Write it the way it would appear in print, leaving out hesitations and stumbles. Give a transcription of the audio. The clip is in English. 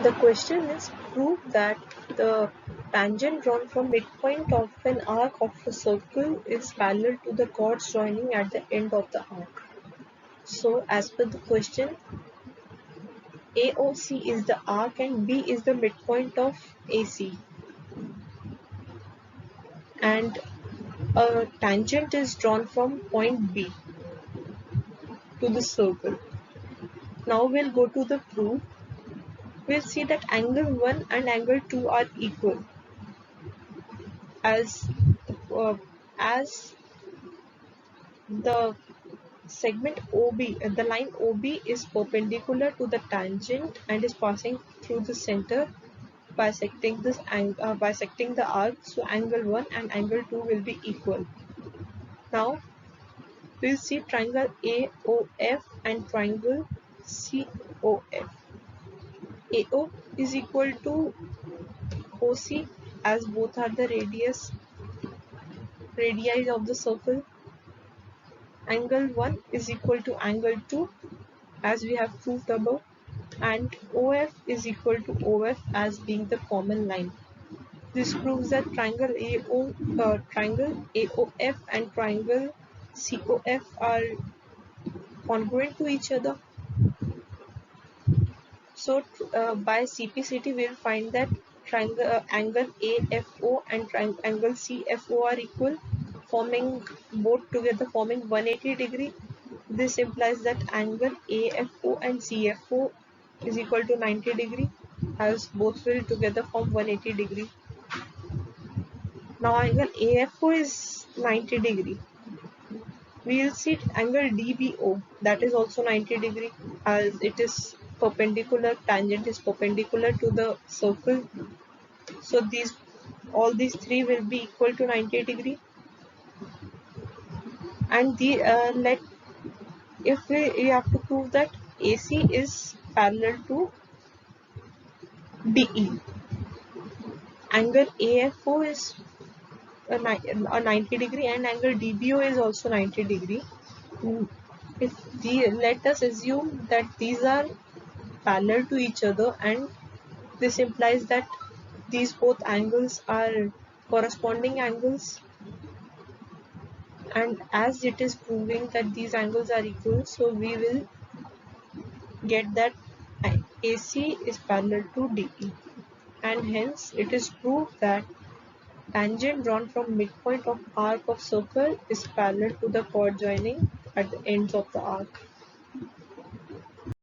The question is, prove that the tangent drawn from midpoint of an arc of a circle is parallel to the chords joining at the end of the arc. So as per the question, AOC is the arc and B is the midpoint of AC. And a tangent is drawn from point B to the circle. Now we'll go to the proof. We'll see that angle 1 and angle 2 are equal as the segment OB, the line OB is perpendicular to the tangent and is passing through the center, bisecting the arc. So angle 1 and angle 2 will be equal. Now we'll see triangle AOF and triangle COF. AO is equal to OC as both are the radii of the circle. Angle 1 is equal to angle 2 as we have proved above, and OF is equal to OF as being the common line. This proves that triangle AOF and triangle COF are congruent to each other. So by CPCT we will find that angle AFO and angle CFO are equal, both together forming 180 degree. This implies that angle AFO and CFO is equal to 90 degree as both will together form 180 degree. Now angle AFO is 90 degree. We will see angle DBO, that is also 90 degree as it is perpendicular, tangent is perpendicular to the circle. So all these three will be equal to 90 degree. And we have to prove that AC is parallel to DE. Angle AFO is a 90 degree and angle DBO is also 90 degree. Let us assume that these are parallel to each other, and this implies that these both angles are corresponding angles, and as it is proving that these angles are equal, so we will get that AC is parallel to DE, and hence it is proved that tangent drawn from midpoint of arc of circle is parallel to the chord joining at the ends of the arc.